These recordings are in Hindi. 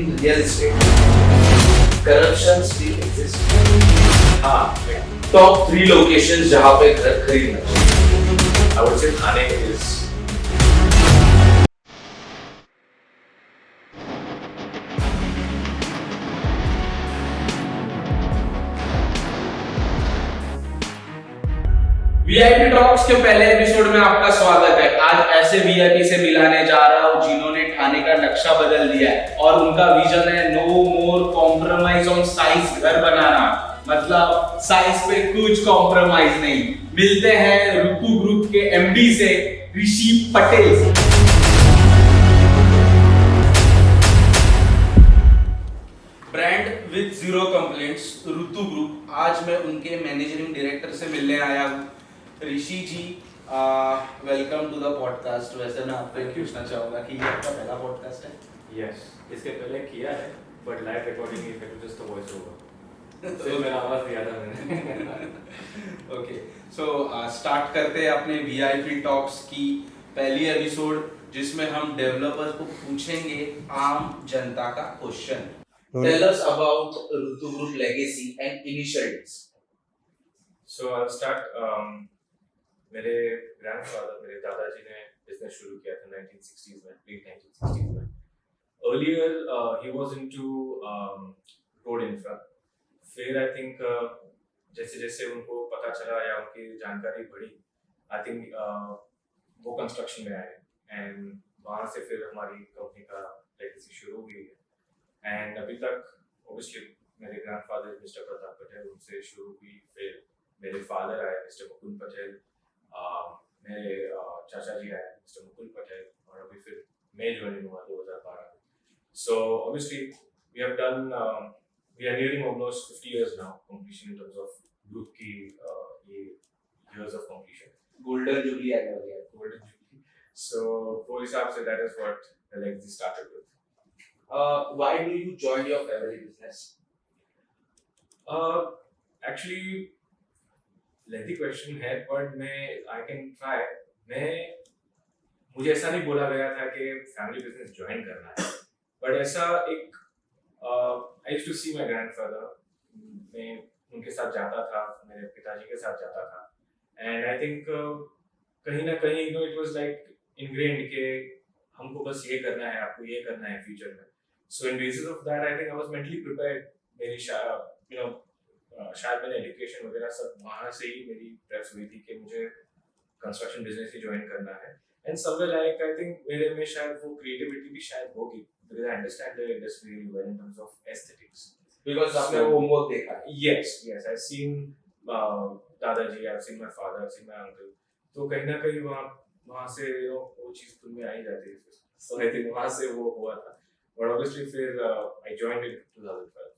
in real estate, corruption still exists. हाँ, top 3 locations जहाँ पे घर खरीदना चाहिए. I would say Thane is. VIP talks के पहले एपिसोड में आपका स्वागत है. आज ऐसे वीआईपी से मिलाने जा रहा हूँ जिन्होंने ठाणे का नक्शा बदल दिया है और उनका विजन है no more compromise on size घर बनाना. मतलब साइज पे कुछ कॉम्प्रोमाइज नहीं. मिलते हैं ऋतु ग्रुप के एमडी से, ऋषि पटेल से. Brand with 0 complaints, Ritu group. आज मैं उनके मैनेजिंग डायरेक्टर से मिलने आया हूँ. ऋषि जी, वेलकम टू द पॉडकास्ट. वैसे मैं आपको पूछना चाहूंगा कि ये आपका पहला पॉडकास्ट है? यस, इसके पहले किया है but live recording effect just voice over. तो मेरा आवाज दिया था मैंने. ओके, सो स्टार्ट करते हैं अपने वीआईपी टॉक्स की पहली एपिसोड, जिसमें हम डेवलपर्स को पूछेंगे आम जनता का question. Tell us about Ritu group legacy and initial days. So I will start. मेरे ग्रैंडफादर, मेरे दादाजी ने बिजनेस शुरू किया था 1960s में, लेट 1960s में. Earlier he was into road infra. फिर आई थिंक जैसे जैसे उनको पता चला या उनकी जानकारी बढ़ी, आई थिंक वो कंस्ट्रक्शन में आए एंड वहाँ से फिर हमारी कंपनी का लेगेसी शुरू हुई है. एंड अभी तक ऑब्वियसली मेरे ग्रैंडफादर मिस्टर प्रताप पटेल, उनसे शुरू हुई. फिर मेरे फादर आए मिस्टर मुकुंद पटेल, मेरे चाचा जी आए मिस्टर मुकुल पटेल, और अभी फिर मैं ज्वाइन हुआ 2012 में. So obviously we have done, we are nearing almost 50 years now completion in terms of group की ये years of completion. Golden jubilee आ गया. Golden Jubilee. So वो हिसाब से that is what the legacy started with. Why do you join your family business? Actually lengthy question है बट मैं आई कैन ट्राई. मुझे ऐसा नहीं बोला गया था कि फैमिली बिजनेस ज्वाइन करना है, बट ऐसा एक I used to see my grandfather. मैं उनके साथ जाता था, मेरे पिताजी के साथ जाता था, एंड आई थिंक कहीं ना कहीं no it was like ingrained के हमको बस ये करना है, आपको ये करना है फ्यूचर में. So in basis of that I think I was mentally prepared. मेरी यू नो शायद मैंने एजुकेशन वगैरह सब वहाँ से ही मेरी प्रेस हुई थी कि मुझे कंस्ट्रक्शन बिजनेस ही ज्वाइन करना है. And somewhere like I think मेरे में शायद वो क्रिएटिविटी भी शायद होगी, because I understand the industry really well in terms of aesthetics. Because आपने वो होमवर्क देखा. यस आई हैव सीन दादाजी, I have seen my father, I have seen my uncle. तो कहीं ना कहीं वहाँ से वो चीज़ खुद में आ ही जाती है. सो आई थिंक वहाँ से वो हुआ था. बट ऑब्वियसली फिर I joined in 2012.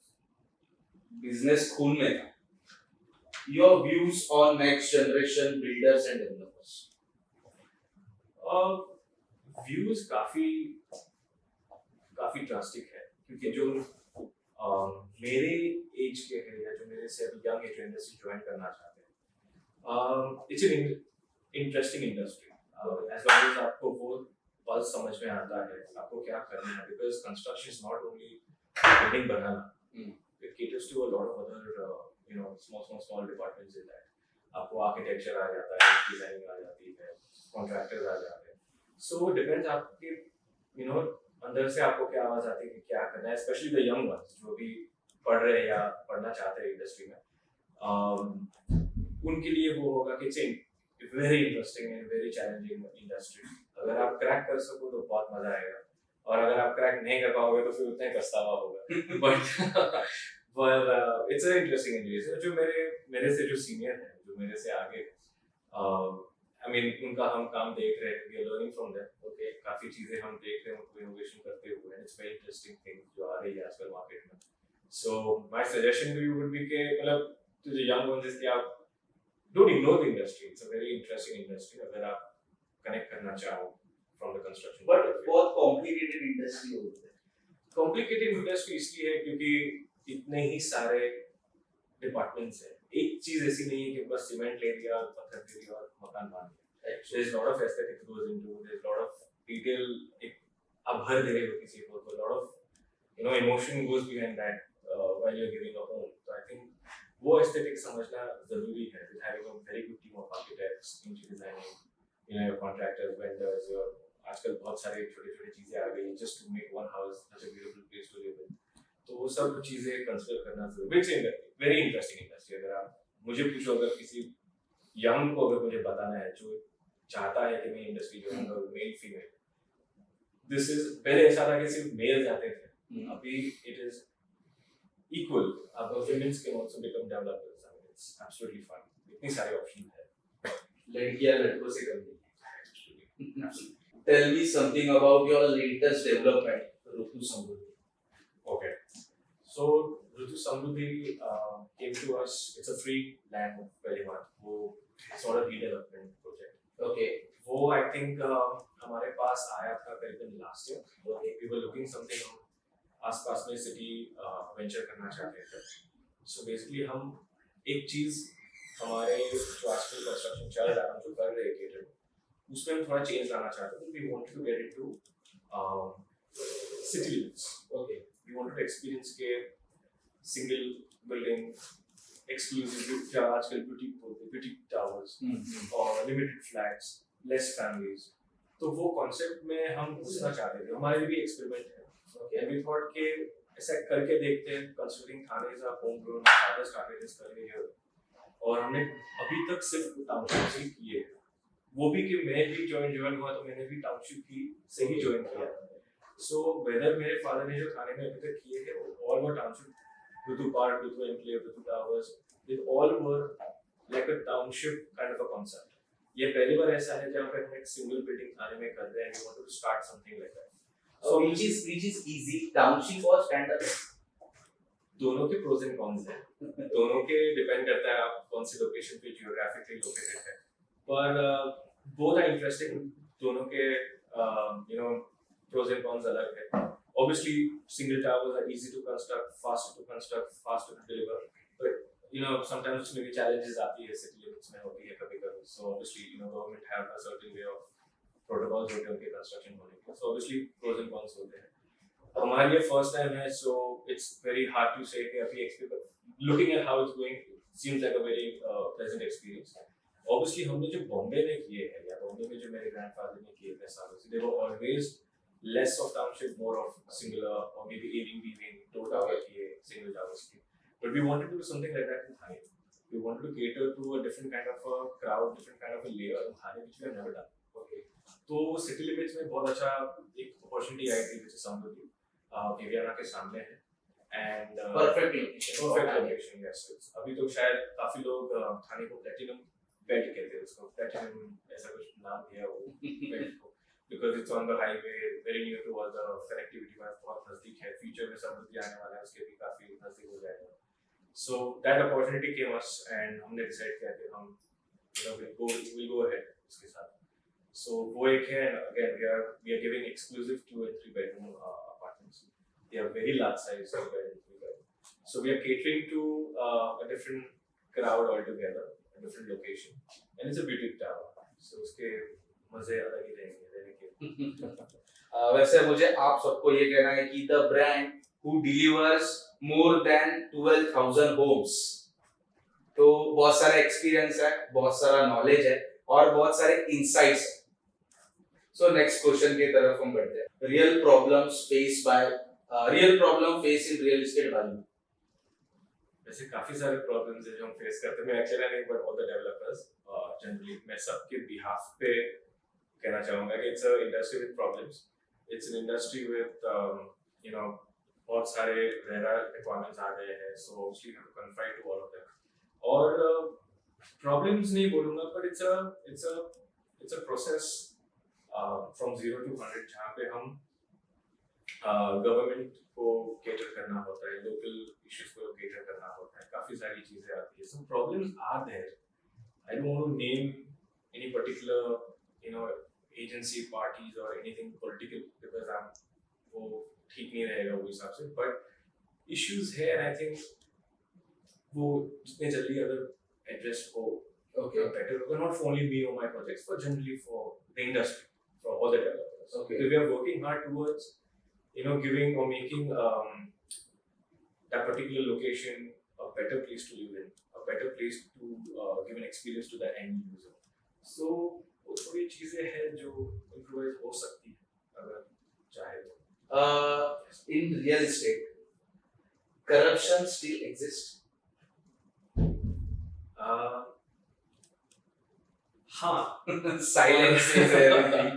Business school में था. Your views on next generation builders and developers? Views काफी ड्रास्टिक है, क्योंकि जो मेरे एज के हैं या जो मेरे से अभी यंग एज इंडस्ट्री ज्वाइन करना चाहते हैं, it's an interesting industry as long as आपको वो पल्स समझ में आता है आपको क्या करना है. Because construction is not only building banana, it caters to a lot of other small departments in that. आपको आर्किटेक्चर आ जाता है, डिजाइनिंग आ जाती है, कॉन्ट्रैक्टर्स आ जाते हैं. सो डिपेंड्स आपके अंदर से आपको क्या आवाज आती है कि क्या करना है. स्पेशली द यंग वंस जो भी पढ़ रहे हैं या पढ़ना चाहते हैं इंडस्ट्री में, उनके लिए वो होगा कि it's very interesting and very challenging industry. अगर आप क्रैक कर सको तो बहुत मजा आएगा, और अगर आप क्रैक नहीं कर पाओगे तो फिर उतना ही पछतावा होगा. But it's a interesting industry. जो मेरे से जो सीनियर हैं, जो मेरे से आगे, आई मीन उनका हम काम देख रहे हैं, we are learning from them. Okay, काफी चीजें हम देख रहे हैं उनको इनोवेशन करते हुए, and it's very interesting thing जो आ रही है आजकल मार्केट में. So my suggestion to you would be के मतलब टू द यंग वंस कि आप don't ignore the industry. It's a very interesting industry अगर आप कनेक्ट करना चाहो फ्रॉम द कंस्ट्रक्शन. बट बहुत कॉम्प्लिकेटेड इंडस्ट्री होती है. कॉम्प्लिकेटेड इंडस्ट्री इसलिए है क्योंकि इतने ही सारे डिपार्टमेंट्स हैं. एक चीज ऐसी नहीं है कि बस सीमेंट ले लिया, पत्थर दे दिया और मकान बन गया. There is a lot of aesthetics goes into, there is a lot of detail. एक आप भर दे रहे हो किसी को, तो lot of emotion goes behind that while you're giving a home. So I think वो aesthetic समझना जरूरी है. With having a very good team of architects, interior designing, your contractors, vendors, your आजकल बहुत सारे छोटे-छोटे चीजें आ गई just to make one house such a beautiful place to live in. तो वो सब चीजें कंसीडर करना जरूरी है. Very interesting industry. अगर आप मुझे पूछो, अगर किसी यंग को अगर मुझे बताना है जो चाहता है कि मैं इंडस्ट्री ज्वाइन करूं, मेल फीमेल, दिस इज, पहले ऐसा था कि सिर्फ मेल्स आते थे, अभी इट इज इक्वल. अब womens can also become developers. I mean it's absolutely fine. इतनी सारे ऑप्शन है. लड़कियां लड़कों से कम नहीं. Tell me something about your latest development, Rutu Samruddhi. Okay. So Ritu Samruddhi came to us. It's a free land very much. वो sort of redevelopment project. Okay. वो I think हमारे पास आया था करीबन last year. We were looking something आसपास में city venture करना चाहते थे. So basically हम एक चीज हमारे जो आजकल construction चल रहा है, हम जो कर रहे हैं उसमें हम थोड़ा चेंज लाना चाहते थे. We wanted to get into city limits. Okay. We wanted to experience के single building, exclusive, क्या आजकल beauty towers और limited flats, less families. तो वो concept में हम घुसना चाहते थे. हमारे लिए भी experiment है. And we thought के ऐसा करके देखते हैं, considering Thane is a homegrown, father started his career here. और हमने अभी तक सिर्फ टाउनशिप ही किए. वो भी कि मैं भी ज्वाइन हुआ तो मैंने भी टाउनशिप की से ही ज्वाइन किया. So whether मेरे फादर ने जो थाने में अभी तक किए हैं, all were township, Rutu Park, Rutu Enclave, Rutu Towers, they all were like a township kind of a concept. ये पहली बार ऐसा है जहाँ पे हम एक single building थाने में कर रहे हैं. We wanted to start something like that. So which is easy, township or standalone? दोनों के pros and cons हैं. दोनों के depend करता है आप कौन सी location पे geographically located है. पर both are interesting. दोनों के pros and cons अलग है. Obviously, single towers are easy to construct, faster to deliver. But sometimes उसमें भी challenges आती है, city limits में होती है कभी-कभी. So obviously, government have a certain way of protocols होते हैं उनके construction होने के. So obviously, pros and cons होते हैं. हमारे लिए first time है, so it's very hard to say कि अभी looking at how it's going, it seems like a very pleasant experience. Obviously, हमने जो बॉम्बे में किए हैं या बॉम्बे में जो मेरे grandfather ने किए थे सालों से, they were always less of township, more of singular or maybe aiding weaving, two tower kiye, single towers kiye. But we wanted to do something like that in Thane. We wanted to cater to a different kind of a crowd, different kind of a layer in Thane, which we have never done. Okay. तो city limits में बहुत अच्छा एक opportunity आई थी, which is Samruddhi, Viviana के सामने है. And perfect location. Yes. अभी तो शायद काफी लोग थाने को platinum belt कहते हैं, उसको platinum ऐसा कुछ नाम दिया वो belt को. Because it's on the highway, very near to all the connectivity वहाँ बहुत नज़दीक है. Future में Samruddhi आने वाला है, उसके भी काफी नज़दीक हो जाएगा. So that opportunity came us and हमने decide किया कि हम we'll go ahead इसके साथ. So वो एक है. Again we are giving exclusive 2 and 3 bedroom apartments. They are very large size, 2 bedroom, 3 bedroom. So we are catering to a different crowd altogether, a different location, and it's a boutique tower. So उसके मजे अलग ही रहेंगे. वैसे मुझे आप सबको ये कहना है कि the brand who delivers more than 12,000 homes, तो बहुत सारा एक्सपीरियंस है, बहुत सारा नॉलेज है और बहुत सारे इंसाइट्स है. सो नेक्स्ट क्वेश्चन की तरफ हम बढ़ते हैं. Real problem face in real estate value. वैसे काफी सारे प्रॉब्लम्स हैं जो हम फेस करते हैं. मैं अकेला नहीं, but all the developers generally मैं सबके बिहाफ पे कहना चाहूँगा कि it's an industry with problems. It's an industry with बहुत सारे RERA requirements आ गए हैं, so obviously you have to confine to all of them. और problems नहीं बोलूँगा, but it's a process from 0 to 100 जहाँ पे हम government को cater करना होता है, local issues को cater करना होता है, काफी सारी चीजें आती हैं. Some problems are there. I don't want to name any particular agency, parties or anything political because वो ठीक नहीं रहेगा वो हिसाब से. But issues है, and I think वो जितने जल्दी अगर address हो better होगा, not for only me or my projects, but generally for the industry, for all the developers. Okay. Because we are working hard towards giving or making that particular location a better place to live in, a better place to give an experience to the end user. So वो थोड़ी चीजें हैं जो improvise हो सकती है अगर चाहे तो. In real estate, corruption still exists. हाँ. Silence is everything.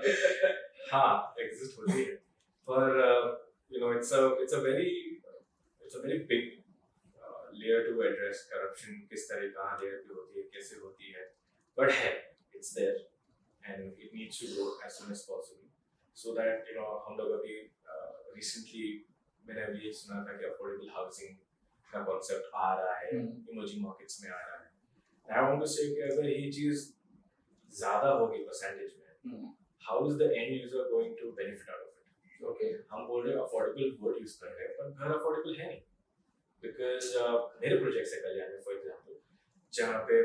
हाँ, exist होती है. पर it's a very big layer to address corruption. किस तरह कहाँ layer पे होती है, कैसे होती है. But है, it's there, and it needs to go as soon as possible, so that हम लोग अभी recently मैंने अभी ये सुना था कि affordable housing का concept आ रहा है, emerging markets में आ रहा है. I want to say कि अगर ये चीज ज़्यादा होगी percentage में, how is the end user going to benefit out of it? Okay. हम बोल रहे हैं affordable word use कर रहे हैं, पर घर affordable है नहीं, because मेरे projects है कल्याण में, for example, जहाँ पे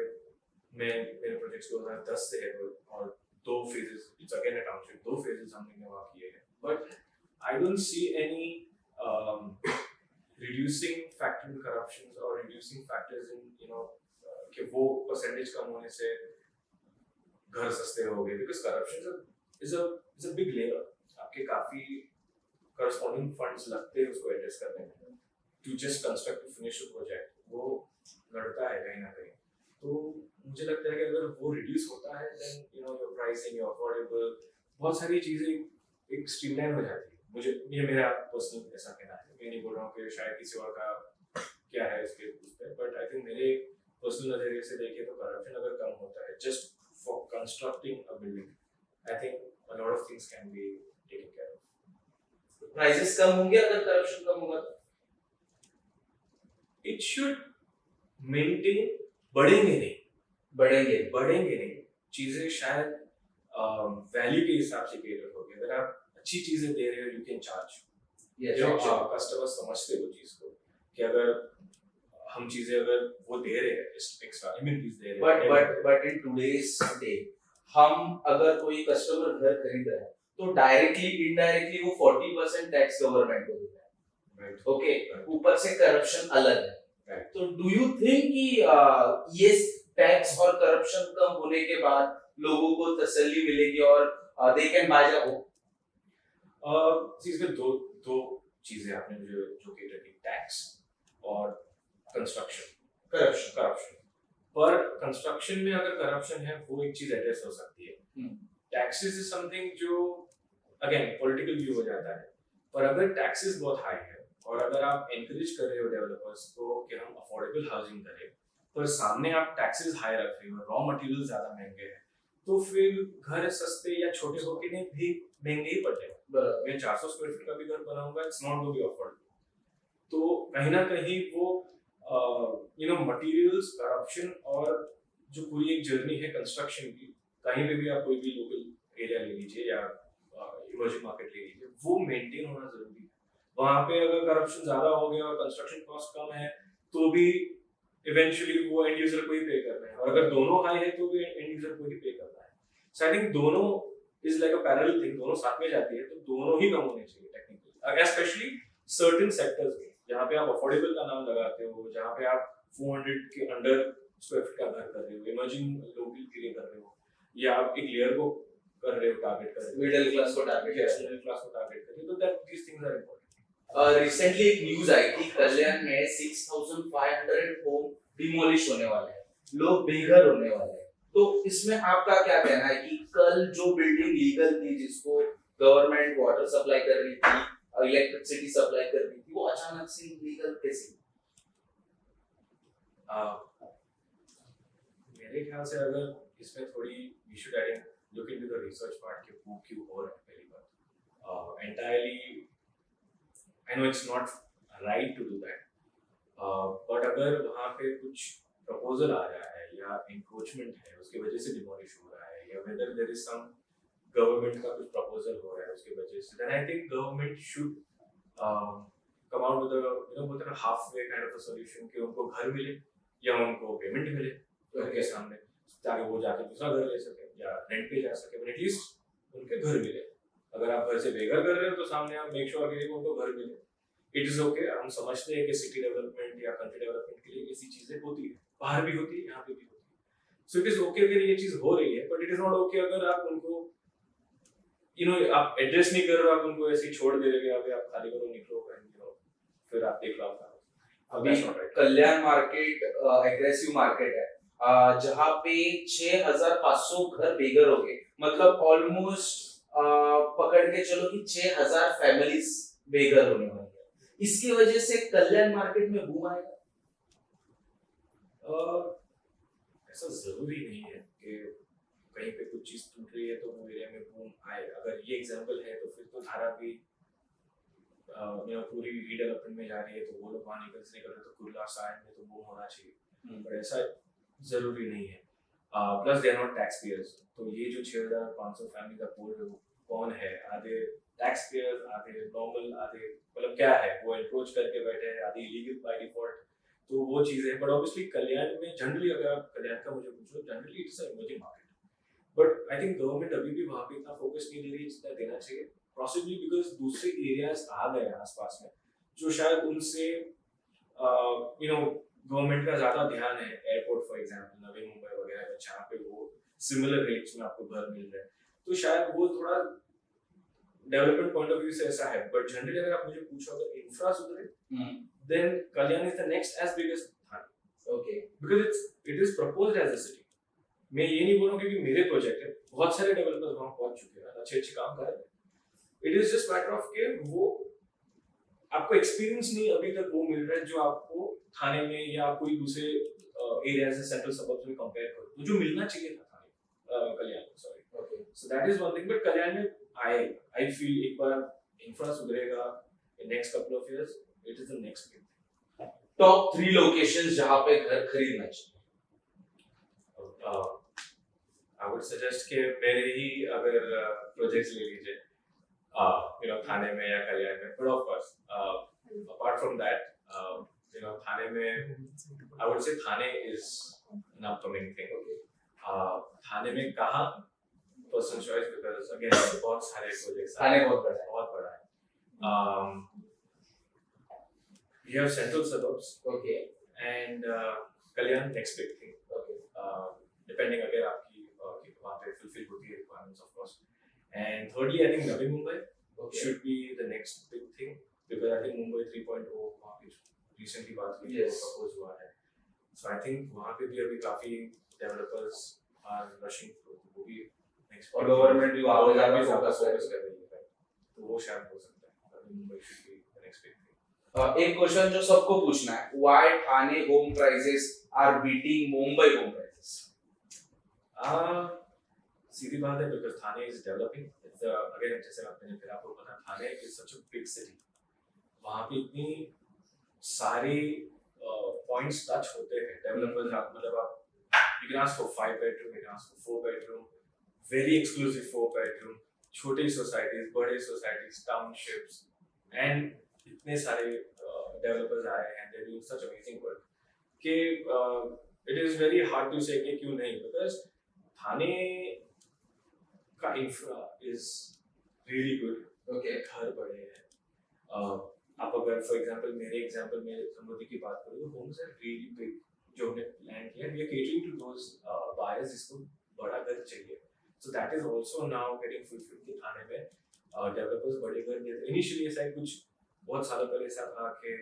मेरे projects 2010 से है और 2 phases, it's again a township, 2 phases हमने वहाँ किए हैं, but I don't see any reducing factor in corruptions or reducing factors in कि वो percentage कम होने से घर सस्ते हो गए, because corruption is a big layer. आपके काफी corresponding funds लगते हैं उसको address करने में to just construct to finish a project, वो लड़ता है कहीं ना कहीं. तो मुझे लगता है कि अगर वो reduce होता है then your pricing, your affordable, बहुत सारी चीजें एक streamline हो जाती है. ये मेरा पर्सनल ऐसा कहना है. मैं नहीं बोल रहा हूँ कि शायद किसी और का क्या है इसके उस पे, बट आई थिंक मेरे पर्सनल नजरिए से देखें तो करप्शन अगर कम होता है just for constructing a building, I think a lot of things can be taken care of. Prices कम होंगे अगर corruption कम होगा तो? It should maintain, बढ़ेंगे नहीं. चीजें शायद वैल्यू के हिसाब से cater होगी. अगर आप अच्छी चीजें दे रहे हो, you can charge. कस्टमर समझते वो चीज को कि अगर हम चीजें अगर वो दे रहे हैं एक्स्ट्रा amenities दे रहे हैं. But in today's day, हम अगर कोई कस्टमर घर खरीद रहा है तो डायरेक्टली इनडायरेक्टली वो 40% टैक्स गवर्नमेंट को देता है. Right. ओके, ऊपर से करप्शन अलग है. Right. तो डू यू थिंक कि ये टैक्स और करप्शन कम होने के बाद लोगों को तसल्ली मिलेगी और they can buy a home? इसमें दो चीजें आपने मुझे जो केटर की, टैक्स और करप्शन. पर कंस्ट्रक्शन में अगर करप्शन है वो एक चीज एड्रेस हो सकती है. टैक्सेस इज समथिंग जो अगेन पॉलिटिकल व्यू हो जाता है, पर अगर टैक्सेस बहुत हाई है और अगर आप एनकरेज कर रहे हो डेवलपर्स को कि हम अफोर्डेबल हाउसिंग करें, पर सामने आप टैक्सेस हाई रख रहे हो, रॉ मटेरियल ज्यादा महंगे हैं, तो फिर घर सस्ते या छोटे होके नहीं भी महंगे ही पड़ते हैं. मैं 400 स्क्वायर फीट का भी घर बनाऊंगा, it's not going to be affordable. तो कहीं ना कहीं वो मटेरियल्स, करप्शन और जो पूरी एक जर्नी है कंस्ट्रक्शन की, कहीं पे भी आप कोई भी लोकल एरिया ले लीजिए या इमर्जिंग मार्केट ले लीजिए, वो मेंटेन होना जरूरी है. वहाँ पे अगर करप्शन ज्यादा हो गया और कंस्ट्रक्शन कॉस्ट कम है तो भी इवेंचुअली वो एंड यूजर को ही पे करना है, और अगर दोनों हाई है तो भी एंड यूजर को ही पे करना है. सो आई थिंक दोनों is like a parallel thing, दोनों साथ में जाती है, तो दोनों ही कम होने चाहिए टेक्निकली, स्पेशली सर्टेन सेक्टर्स में जहाँ पे आप अफोर्डेबल का नाम लगाते हो, जहाँ पे आप 400 के अंडर स्क्वायर फीट का घर कर रहे हो, इमर्जिंग लोकल के लिए कर रहे हो, या आप एक लेयर को कर रहे हो, टारगेट कर रहे हो, मिडिल क्लास को टारगेट कर रहे हो, तो that these things are important. Recently एक न्यूज आई थी कल्याण में 6500 होम डिमोलिश होने वाले हैं, लोग बेघर होने वाले हैं. तो इसमें आपका क्या कहना है कि कल जो बिल्डिंग लीगल थी, जिसको गवर्नमेंट वाटर सप्लाई कर रही थी, इलेक्ट्रिसिटी सप्लाई कर रही थी, वो अचानक से इलीगल कैसे? मेरे ख्याल से अगर इसमें थोड़ी we should look into the research part कि वो क्यों हो रहा है. पहली बात, entirely I know it's not right to do that, but अगर वहाँ पे कुछ प्रपोजल आ रहा है या इंक्रोचमेंट है उसकी वजह से डिमोलिश हो रहा है, या whether there is some government का कुछ प्रपोजल हो रहा है उसकी वजह से, then I think government should come out with बोलते हैं half way kind of a solution कि उनको घर मिले या उनको पेमेंट मिले घर के सामने, ताकि वो जाके दूसरा घर ले सके या रेंट पे जा सके, बट एटलीस्ट उनके घर मिले. अगर आप घर से बेघर कर रहे हो तो सामने आप मेक श्योर करिए कि उनको घर मिले. इट इज ओके, हम समझते हैं कि सिटी डेवलपमेंट या कंट्री डेवलपमेंट के लिए ऐसी चीजें होती है, बाहर भी होती है, यहाँ पे भी होती है. सो इट इज ओके अगर ये चीज हो रही है, but it is not okay अगर आप उनको आप एड्रेस नहीं कर रहे हो, आप उनको ऐसे ही छोड़ दे रहे हो, अभी आप खाली करो, निकलो, फिर आप देख लो आपका. अभी कल्याण मार्केट एग्रेसिव मार्केट है, जहाँ पे 6,500 घर बेघर हो गए, मतलब ऑलमोस्ट पकड़ के चलो कि 6,000 फैमिलीज बेघर होने वाली है. इसकी वजह से कल्याण मार्केट में बूम आएगा. ऐसा जरूरी नहीं है कि कहीं पे कुछ चीज टूट रही है तो वो एरिया में बूम आए. अगर ये एग्जांपल है तो फिर तो धारा भी पूरी रीडेवलपमेंट में जा रही है, तो वो लोग वहाँ निकल से कर रहे, तो कुर्ला साइड में तो बूम होना चाहिए. पर ऐसा जरूरी नहीं है. Plus they are not tax payers. तो ये जो 6,500 फैमिली का बोल रहे हो कौन है? आधे टैक्स पेयर्स, आधे नॉर्मल, आधे मतलब क्या है, वो एनक्रोच करके बैठे हैं, आधे इलीगल बाय डिफॉल्ट. तो वो चीज है. बट ऑब्वियसली कल्याण में जनरली, अगर आप कल्याण का मुझे पूछो, generally it's a emerging market. But I think government अभी भी वहाँ पे इतना फोकस नहीं दे रही जितना देना चाहिए. पॉसिबली बिकॉज दूसरे एरियाज आ गए आसपास में जो शायद उनसे गवर्नमेंट का ज्यादा ध्यान है. Airport for example, Navi Mumbai वगैरह में, जहाँ पे वो सिमिलर रेट्स में आपको घर मिल रहे हैं, तो शायद वो थोड़ा डेवलपमेंट पॉइंट ऑफ व्यू से ऐसा है. बट जनरली अगर आप मुझे पूछो, अगर इंफ्रा सुधरे, then Kalyan is the next as big as Thane. Okay, because it is proposed as a city. मैं ये नहीं बोल रहा हूँ क्योंकि मेरे प्रोजेक्ट है, बहुत सारे डेवलपर्स वहां पहुंच चुके हैं, अच्छे अच्छे काम कर रहे हैं. It is just matter of के वो आपको एक्सपीरियंस नहीं अभी तक वो मिल रहा है जो आपको थाने में या कोई दूसरे एरिया से, सेंट्रल सबर्ब्स में कंपेयर करो, तो जो मिलना चाहिए था थाने कल्याण में. Sorry. Okay, so that is one thing. But Kalyan में आई फील एक बार इंफ्रा सुधरेगा in next couple of years, it is the next big thing. Top 3 locations जहां पे घर खरीदना चाहिए. I would suggest कि मेरे ही अगर प्रोजेक्ट्स ले लीजिए, थाने में या कल्याण में. But of course, apart from that, थाने में, I would say Thane is an upcoming thing. थाने में कहाँ? Personal choice, because again बहुत सारे प्रोजेक्ट्स. थाने बहुत बड़ा है. We have central suburbs. Okay. And Kalyan next big thing. Okay. Depending अगर आपकी वहाँ पे fulfill होती है requirements, of course. And thirdly, I think Navi Mumbai should be the next big thing, because I think Mumbai 3.0 वहाँ पे recently बात हुई है, propose हुआ है. So I think वहाँ पे भी अभी काफी developers are rushing through, तो वो भी next. और गवर्नमेंट भी वहाँ पे ज़्यादा फोकस कर रही है, तो वो शायद हो सकता है. Navi Mumbai should be the next big thing. एक क्वेश्चन जो सबको पूछना है, why Thane home prices are beating Mumbai home prices? सीधी बात है, because Thane is developing. It's again, जैसे मैंने फिर आपको पता, थाने is such a big city. वहाँ पे इतनी सारी points touch होते हैं. Developers मतलब आप, you can ask for 5 bedroom, you can ask for 4 bedroom, very exclusive 4 bedroom, छोटी societies, बड़े societies, townships, and इतने सारे developers आए हैं, they're doing such amazing work कि it is very hard to say कि क्यों नहीं, because थाने का infra is really good. Okay, घर बड़े हैं. आप अगर फॉर एग्जांपल मेरे एग्जांपल में समृद्धि की बात करो, तो होम्स आर रियली बिग जो हमने प्लान किया. We are catering to those buyers जिसको बड़ा घर चाहिए. So that is also now getting fulfilled. कि थाने में डेवलपर्स बड़े घर देते. इनिशियली ऐसा कुछ बहुत सालों पहले ऐसा था कि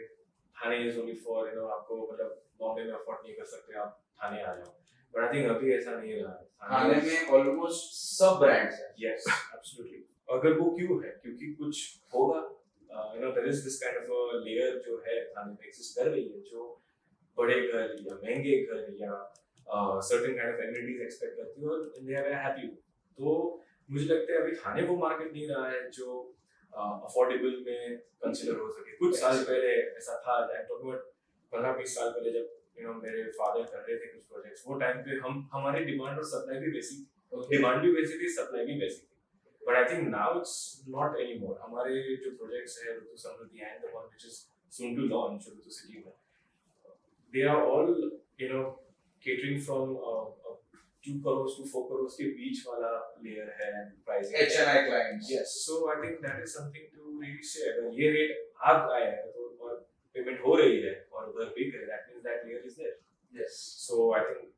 थाने इज ओनली फॉर आपको मतलब बॉम्बे में अफोर्ड नहीं कर सकते, आप थाने आ जाओ. But I think अभी ऐसा नहीं रहा है. थाने में ऑलमोस्ट सब ब्रांड्स हैं. Yes, absolutely. अगर वो क्यों है? क्योंकि कुछ होगा. There is this kind of a layer जो है थाने में exist कर रही है, जो बड़े घर या महंगे घर या certain kind of amenities expect करती है, और they are happy. तो मुझे लगता है अभी थाने वो मार्केट नहीं रहा है जो अफोर्डेबल में कंसिडर हो सके. कुछ साल पहले ऐसा था, 15-20 साल पहले जब मेरे फादर कर रहे थे कुछ प्रोजेक्ट्स, वो टाइम पे हमारी डिमांड और सप्लाई भी वैसी थी. डिमांड भी वैसी थी, सप्लाई भी वैसी थी. But I think now it's not any more. हमारे जो प्रोजेक्ट्स है Ritu Samriddhi and the one which is soon to launch Ritu City में, they are all catering from 2 crores to 4 crores के बीच वाला layer है and pricing HNI clients. yes so I think that is something to really say अगर ये rate आ गया है तो और पेमेंट हो रही है और उधर बिक है that means that layer is there Yes. so I think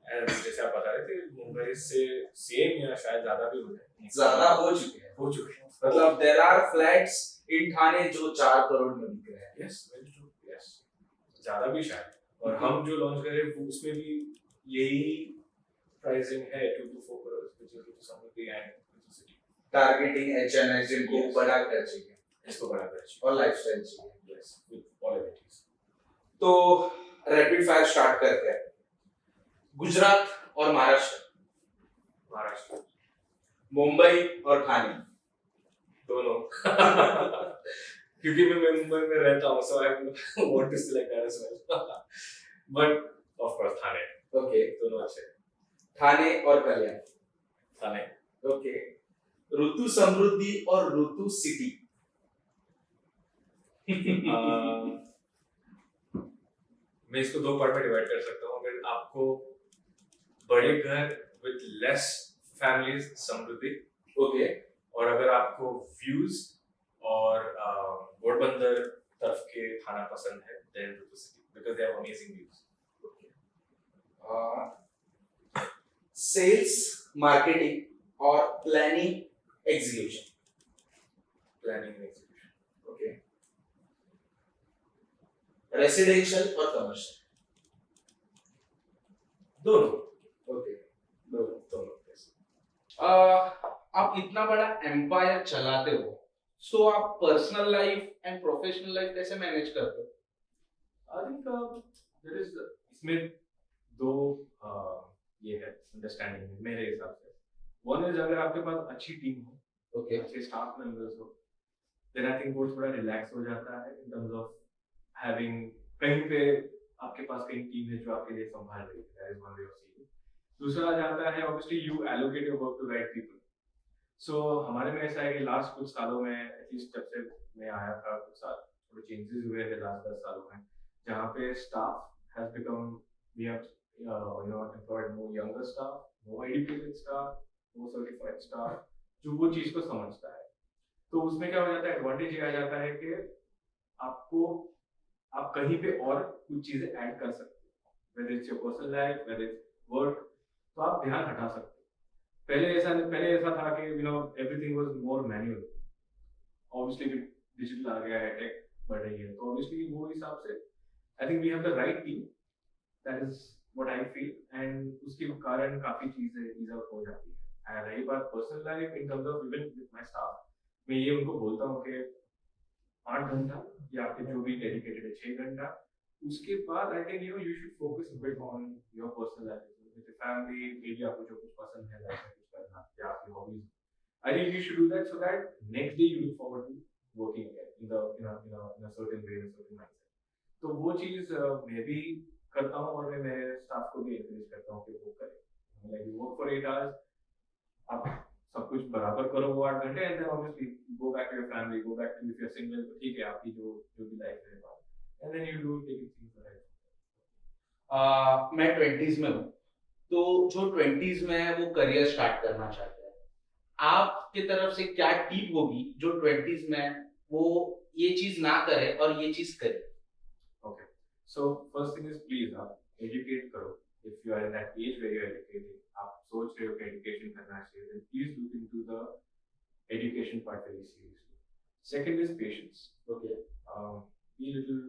and जैसे आप बता रहे थे मुंबई से सेम या शायद ज्यादा भी हो जाए ज्यादा हो चुके हैं मतलब there are flats in Thane जो 4 करोड़ में बिक रहे हैं. yes very true yes ज्यादा भी शायद और हम जो लॉन्च कर रहे हैं उसमें भी यही प्राइसिंग है 2 to 4 crores which is to Samruddhi and City targeting HNI जिनको Yes. बड़ा कर चाहिए इसको बड़ा कर और लाइफस्टाइल चाहिए. yes with all amenities तो रैपिड फायर स्टार्ट करते हैं. गुजरात और महाराष्ट्र, महाराष्ट्र मुंबई और ठाणे. दोनों क्योंकि मैं मुंबई में रहता हूँ so I want to select that as well but of course Thane okay. दोनों अच्छे ठाणे और कल्याण. ठाणे ओके. ऋतु समृद्धि और ऋतु सिटी. मैं इसको दो पार्ट में डिवाइड कर सकता हूँ अगर आपको बड़े घर with less families Samriddhi okay. और अगर आपको व्यूज और घोड़बंदर तरफ के खाना पसंद है than Ritu City because they have amazing views sales, marketing और planning execution. Planning and execution okay. Residential और कमर्शियल. दोनों ओके. दोनों. दोनों yes. आप इतना बड़ा एम्पायर चलाते हो सो आप personal life and professional life कैसे मैनेज करते हो? I think there is इसमें दो ये है अंडरस्टैंडिंग मेरे हिसाब से वन इज अगर आपके पास अच्छी टीम हो ओके. अच्छे स्टाफ मेंबर्स हो देन आई थिंक वो थोड़ा रिलैक्स हो जाता है इन टर्म्स ऑफ हैविंग कहीं पे आपके पास कहीं टीम है जो आपके लिए संभाल रही है that is one way of seeing दूसरा जाता है obviously you allocate your work to right people so हमारे में ऐसा है कि लास्ट कुछ सालों में एटलीस्ट जब से मैं आया था कुछ साल थोड़े चेंजेस हुए थे लास्ट 10 सालों में जहाँ पे staff has become we have employed more younger staff, more educated staff, more certified staff, जो वो चीज को समझता है तो उसमें क्या हो जाता है एडवांटेज ये आ जाता है कि आपको आप कहीं पे और कुछ चीजें ऐड कर सकते हो whether it's your personal life, whether it's work तो आप ध्यान हटा सकते हो पहले ऐसा था कि everything was more manual obviously digital आ गया है टेक बढ़ रही है तो obviously वो हिसाब से I think we have the right team that is what I feel and उसके कारण काफी चीजें ease out हो जाती है रही बात personal life in terms of even with my staff मैं ये उनको बोलता हूँ कि 8 घंटा या आपके जो भी डेडिकेटेड है 6 घंटा उसके बाद आई think you should focus a bit on your personal life with family maybe आपको जो कुछ पसंद है लाइफ में कुछ करना या आपकी hobbies I think you should do that so that next day you look forward to working again in a certain way in certain mindset तो वो चीज मैं भी करता हूँ और मैं मेरे स्टाफ को भी एनकरेज करता हूँ कि वो करें like you work for 8 hours आप सब कुछ बराबर करो वो 8 घंटे and then obviously go back to your family go back to if you are single तो ठीक है आपकी जो भी लाइफ है and then you do take it things right. मैं 20s में हूँ तो जो 20s में है वो करियर स्टार्ट करना चाहते हैं आपकी तरफ से क्या टिप होगी जो 20s में वो ये चीज ना करे और ये चीज करे? Okay. So first thing is please आप educate करो. If you are in that age where you are educating, आप सोच रहे हो कि education करना चाहिए, then please look into the education part very seriously. Second is patience. Okay. Be little,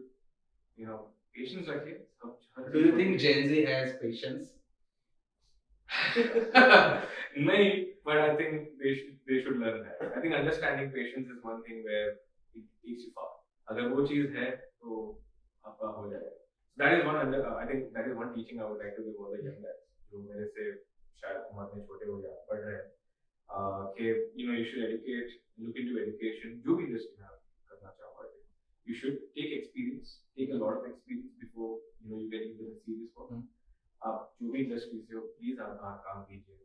patience रखिए. Do you think Gen Z has patience? नहीं, but I think they should learn that. I think understanding patience is one thing where it takes you far. अगर वो चीज है तो आपका हो जाएगा. That is one I think that is one teaching I would like to give all the young guys जो मेरे से शायद उम्र में छोटे हो या पढ़ रहे हैं कि you should educate, look into education जो भी इंडस्ट्री में आप करना चाहो. You should take experience, take a lot of experience before you get into the serious work. आप जो भी इंडस्ट्री से हो प्लीज आप बाहर काम कीजिए.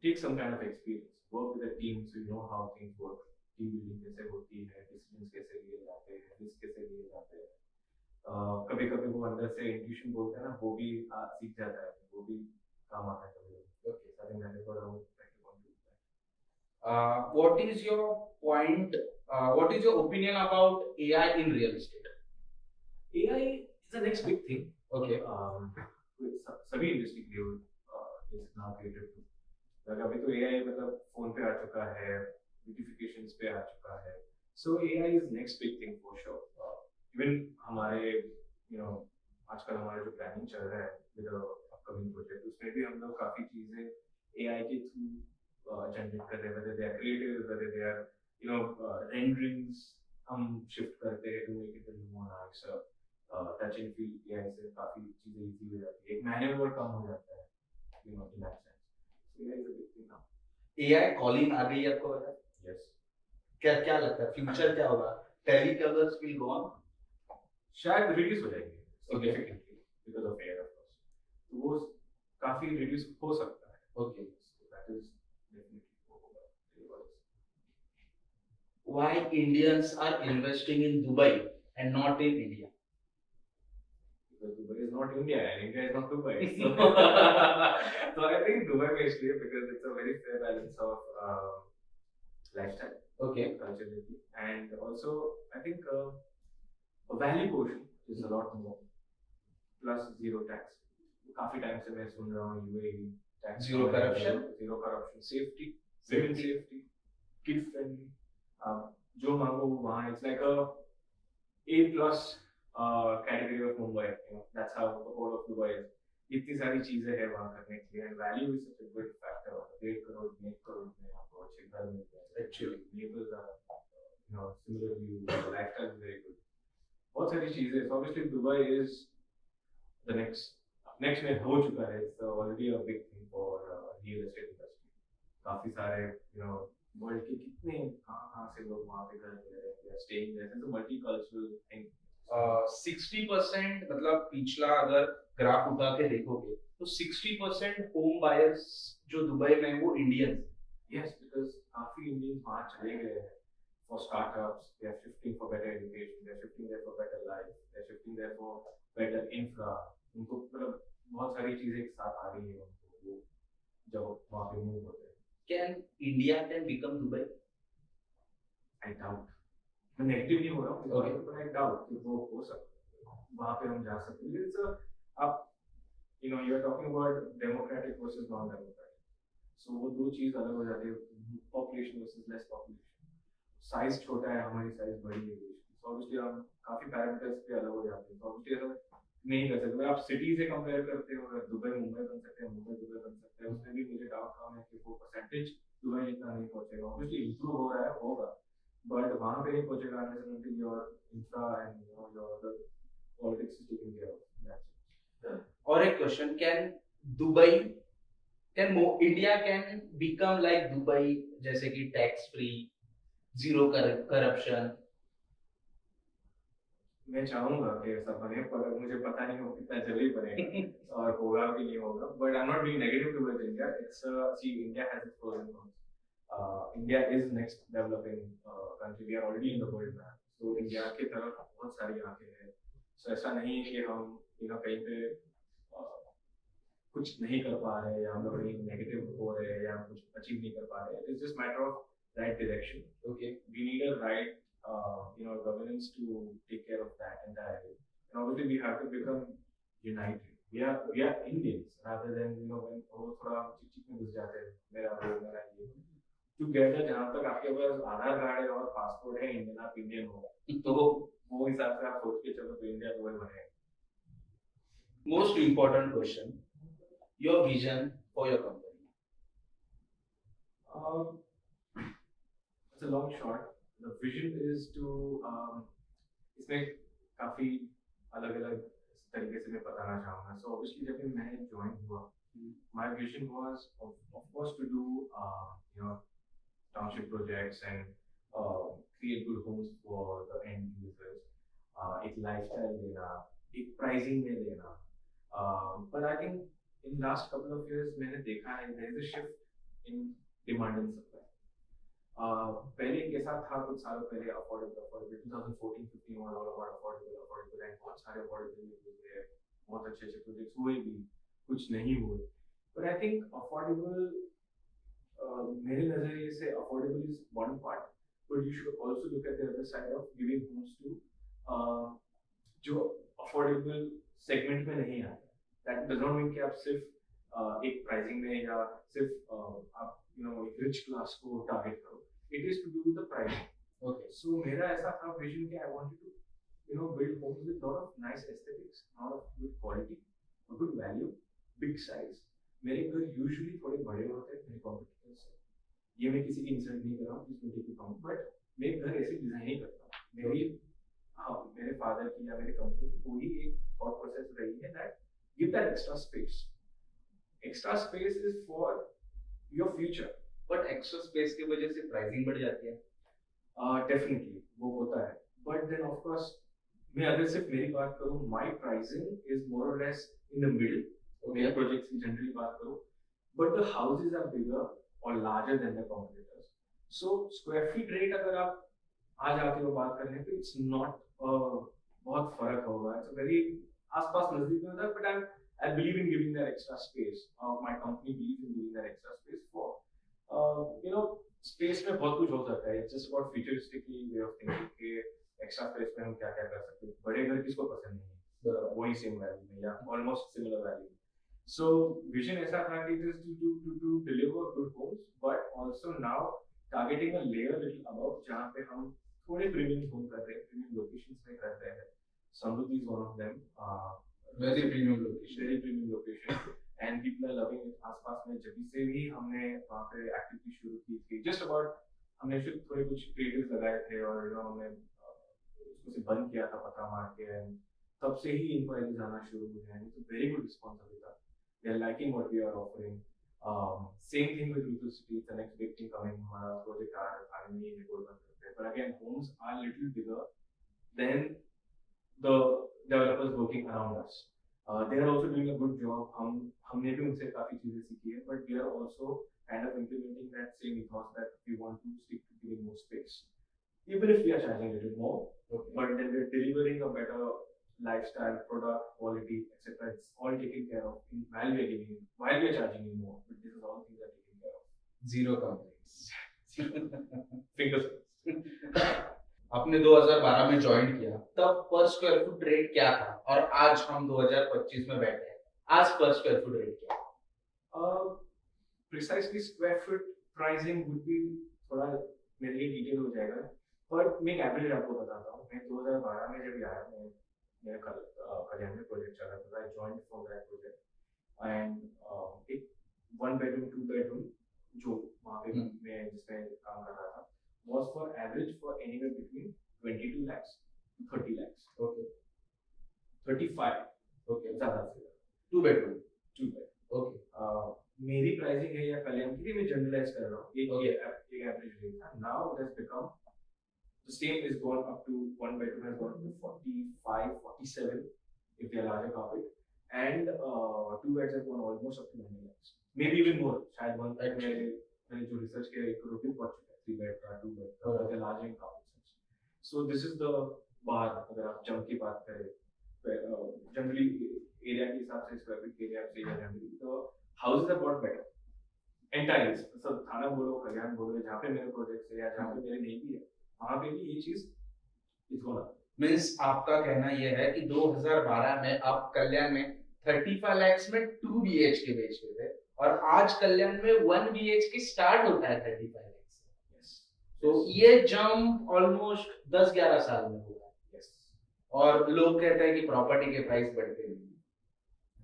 Take some kind of experience, work with a team so you know how things work. Team building कैसे होती है, डिसीजंस कैसे लिए जाते हैं, रिस्क कैसे लिए जाते हैं. कभी कभी वो अंदर से इंट्यूशन बोलते हैं ना वो भी सीख जाता है. वो भी काम आता है कभी कभी। Okay. I think that is what I would like to contribute. What is your point? What is your opinion about AI in real estate? AI is the next big thing. Okay. सभी इंडस्ट्री के लिए is now created to. like अभी तो AI मतलब फोन पे आ चुका है, नोटिफिकेशंस पे आ चुका है. So AI is next big thing for sure. Even हमारे आजकल हमारा जो प्लानिंग चल रहा है विद अपकमिंग प्रोजेक्ट, उसमें भी हम लोग काफी चीजें AI के थ्रू जनरेट कर रहे हैं, whether they are creative, whether they are renderings हम शिफ्ट करते हैं to make it a little more nicer. Touch and feel AI से काफी चीजें इजी हो जाती है, एक मैनुअल वर्क कम हो जाता है, in that sense. So AI is a big thing now. AI calling आ गई आपको पता है? Yes. क्या लगता है फ्यूचर क्या होगा? Telecallers will go on? शायद रिड्यूस हो जाएंगे significantly because of AI of course. तो वो काफी रिड्यूस हो सकता है. Okay. So that is definitely होगा. Why Indians are investing in Dubai and not in India? Because Dubai is not India and India is not Dubai. So I think Dubai में इसलिए because it's a very fair balance of lifestyle, Okay. culturally, and also I think a value quotient is a lot more, plus zero tax. काफी टाइम से मैं सुन रहा हूँ UAE tax Zero corruption? zero corruption, safety, women safety, kid friendly. जो मांगो वहाँ it's like a A+ category of Mumbai. That's how the whole of Dubai is. इतनी सारी चीजें हैं वहाँ करने के लिए, and value is such a good factor. 1.5 crore 1 crore में आपको अच्छे घर मिलते हैं. Actually, neighbors are similar view, lifestyle is very good. बहुत सारी चीजें. So obviously Dubai is the next में हो चुका है. It's already a big thing for real estate industry. काफी सारे वर्ल्ड के कितने कहाँ से लोग वहाँ पे घर ले रहे हैं, they are staying there. It's a multicultural thing. 60% मतलब पिछला अगर ग्राफ उठा के देखोगे तो 60% होम बायर्स जो दुबई में वो इंडियंस. Yes, because काफी इंडियंस वहाँ चले गए हैं for startups. They are shifting for better education. They are shifting there for better life. They are shifting there for better infra. उनको मतलब बहुत सारी चीजें एक साथ आ रही है उनको, वो जब वहाँ पे मूव होते हैं. Can India can become Dubai? I doubt. मैं नेगेटिव नहीं हो रहा हूँ, Okay. but I doubt कि वो हो सकता है. वहाँ पे हम जा सकते हैं. It's आप you are talking about democratic versus non-democratic. So वो दो चीज अलग हो जाती है. Population versus less population. Size छोटा है, हमारी size बड़ी है. So obviously हम काफी पैरामीटर्स पे अलग हो जाते हैं. So obviously ऐसा नहीं कर सकते. आप सिटी से कंपेयर करते हो, दुबई मुंबई बन सकते हैं, मुंबई दुबई बन सकते हैं. उसमें भी मुझे डाउट कम है कि वो परसेंटेज दुबई जितना नहीं पहुंचेगा. Obviously improve हो रहा है, होगा, but वहाँ पे नहीं पहुंचेगा unless your infra and your other politics is taken care of. That's it. और एक question, India can become like Dubai जैसे कि टैक्स फ्री, जीरो करप्शन? मैं चाहूंगा कि ऐसा बने, पर मुझे पता नहीं हो कितना जल्दी बनेगा और होगा भी नहीं होगा. But I'm not being negative towards India. It's see, India has its pros and cons. India is next developing country. We are already in the world map. So India की तरफ बहुत सारी आंखें हैं. So ऐसा नहीं है कि हम कहीं पे कुछ नहीं कर पा रहे हैं या हम लोग नेगेटिव हो रहे हैं या हम कुछ अचीव नहीं कर पा रहे हैं. It's just matter of right direction. Okay. We need a right governance to take care of that entirely. And obviously we have to become united. We are Indians rather than when वो थोड़ा चिक में घुस जाते हैं, मेरा वो मेरा ये. Together जहाँ तक आपके पास आधार कार्ड है और पासपोर्ट है इंडियन, आप इंडियन हो, तो वो हिसाब से आप सोच के चलो तो इंडिया तो वही बनेगा. Most important question, your vision for your company. It's a long shot. The vision is to इसमें काफी अलग-अलग तरीके से मैं बताना चाहूँगा. So obviously जब मैं join हुआ, my vision was of course to do township projects and create good homes for the end users. एक lifestyle देना, एक pricing में देना. But I think in last couple of years मैंने देखा है there is a shift in demand and supply. पहले कैसा था कुछ सालों पहले अफोर्डेबल 2014-15 वाला अफोर्डेबल एंड बहुत सारे अफोर्डेबल हुए, बहुत अच्छे प्रोजेक्ट्स हुए भी, कुछ नहीं हुए. But I think affordable, मेरे नजरिए से affordable is one part, but you should also look at the other side of giving homes to जो affordable segment में नहीं आते. That does not mean कि आप सिर्फ एक pricing में या सिर्फ आप एक rich class को target करो. It is to do with the pricing. Okay. So मेरा ऐसा था vision कि I wanted to build homes with lot of nice aesthetics, lot of good quality, good value, big size. मेरे घर यूजुअली थोड़े बड़े होते हैं मेरे कॉम्पिटिटर्स से. ये मैं किसी की इंसल्ट नहीं कर रहा हूँ, please note it down, but मैं घर ऐसे डिजाइन ही करता हूँ. मेरे फादर की या मेरे कंपनी की पूरी एक थॉट प्रोसेस रही है that give that extra space. Extra space is for your future. But extra space की वजह से प्राइसिंग बढ़ जाती है. डेफिनेटली वो होता है, बट देन ऑफ कोर्स मैं अगर सिर्फ मेरी बात करूँ, my pricing is more or less in the middle. मेरे प्रोजेक्ट्स की जनरली बात करूँ, but the houses are bigger और larger than the competitors. So square feet rate अगर आप आज आते हो बात करने पे, इट्स नॉट बहुत फर्क होगा. इट्स वेरी आसपास नजदीक में होता है, but I believe in giving that extra space. My company believes in giving that extra space for space में बहुत कुछ हो सकता है. It's just about futuristically way of thinking कि extra space में हम क्या क्या कर सकते हैं. बड़े घर किसको पसंद नहीं है, वही सेम वैल्यू में या almost similar value. So vision ऐसा था कि it is to deliver good homes, but also now targeting a layer little above जहाँ पे हम थोड़े premium home कर रहे हैं, premium locations में कर रहे हैं. Samruddhi is one of them. Very premium location. Very premium location, and people are loving it. आसपास में जब से भी हमने वहाँ पे एक्टिविटी शुरू की थी, just about हमने सिर्फ थोड़े कुछ क्रिएटिव्स लगाए थे और हमने उसको से बंद किया था पत्ता मार के, and तब से ही इंक्वायरीज आना शुरू हुए हैं. It's a very good response अभी तक. They are liking what we are offering. Same thing with Rutu City. It's the next big thing coming. हमारा प्रोजेक्ट आ रहा है, नहीं रिकॉर्ड बंद करते हैं. But again, homes are little bigger than the developers working around us. They are also doing a good job. हमने भी उनसे काफी चीजें सीखी है, but we are also kind of implementing that same ethos that we want to stick to giving more space, even if we are charging a little more. Okay. But then we're delivering a better lifestyle, product, quality, etc. It's all taken care of while we are giving, while we are charging you more. But this is all things are taken care of. Zero complaints. Fingers crossed. आपने 2012 में ज्वाइन किया, तब पर स्क्वायर फुट रेट क्या था और आज हम 2025 में बैठे हैं, आज पर स्क्वायर फुट रेट क्या है? Precisely square foot pricing would be थोड़ा मेरे लिए डिटेल हो जाएगा, पर मैं एक एवरेज आपको बताता हूँ. मैं 2012 में जब आया, मेरा कल्याण में प्रोजेक्ट चला था. I joined from that project and एक 1 bedroom 2 bedroom जो वहाँ पे मैं जिसमें काम कर रहा था was for average for anywhere between 22 lakhs to 30 lakhs. Okay. 35. Okay. ज़्यादा से 2 bedroom. 2 bed. Okay. मेरी प्राइसिंग है या कल्याण की, मैं जनरलाइज कर रहा हूँ. एक एवरेज रेट था. Now it has become the same is gone up to 1 bedroom has gone to 45, 47 if they are larger carpet, and 2 beds have gone almost up to 90 lakhs. Maybe even more. शायद one मैंने जो रिसर्च किया 1 करोड़ भी पहुंच चुका है. 3 bed का 2 bed का, but they're larger in carpet size. So this is the bar. अगर आप जम की बात करें, generally एरिया के हिसाब से स्क्वायर फीट एरिया से या जनरली तो हाउसेस आर गॉट बेटर. एंटायर्स सब थाना बोलो, कल्याण बोलो, जहाँ पे मेरे प्रोजेक्ट्स है या जहाँ पे मेरे नहीं भी है, वहाँ पे भी ये चीज इज गोना. मींस आपका कहना यह है कि 2012 में आप कल्याण में 35 lakhs में 2 BHK बेच रहे थे और आज कल्याण में 1 BHK स्टार्ट होता है 35 lakhs से. Yes. तो ये जंप ऑलमोस्ट 10-11 साल में हुआ. Yes. और लोग कहते हैं कि प्रॉपर्टी के प्राइस बढ़ते नहीं.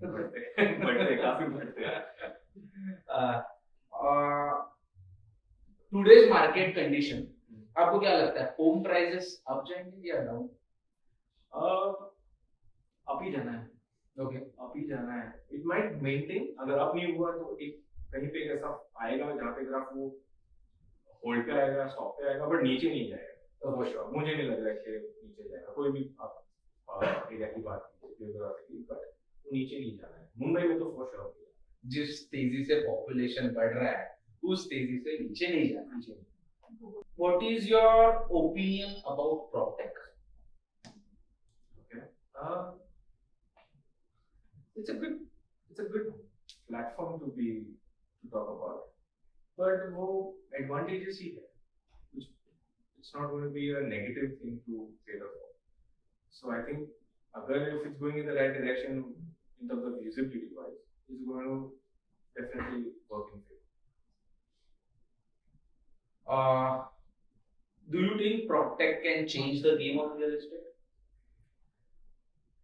बढ़ते काफी बढ़ते हैं. टुडेज मार्केट कंडीशन, आपको क्या लगता है होम प्राइसेस अप जाएंगे या डाउन? अप ही जाना है. ओके, अप ही जाना है. It might maintain. अगर अप नहीं हुआ तो एक कहीं पे ऐसा आएगा जहाँ पे ग्राफ वो होल्ड पे आएगा, स्टॉप पे आएगा, बट नीचे नहीं जाएगा. तो श्योर मुझे नहीं लग रहा है कि नीचे जाएगा. कोई भी आप एरिया की बात कीजिए, बट नीचे नहीं जाना है. मुंबई में तो फॉर श्योर जिस तेजी से पॉपुलेशन बढ़ रहा है उस तेजी से नीचे नहीं जाना चाहिए. What is your opinion about PropTech? Okay. It's a good platform to talk about. But वो advantages ही है. Which it's not going to be a negative thing to cater for. So I think अगर if it's going in the right direction in terms of usability wise, it's going to definitely work in favor. Do you think PropTech can change the game of real estate?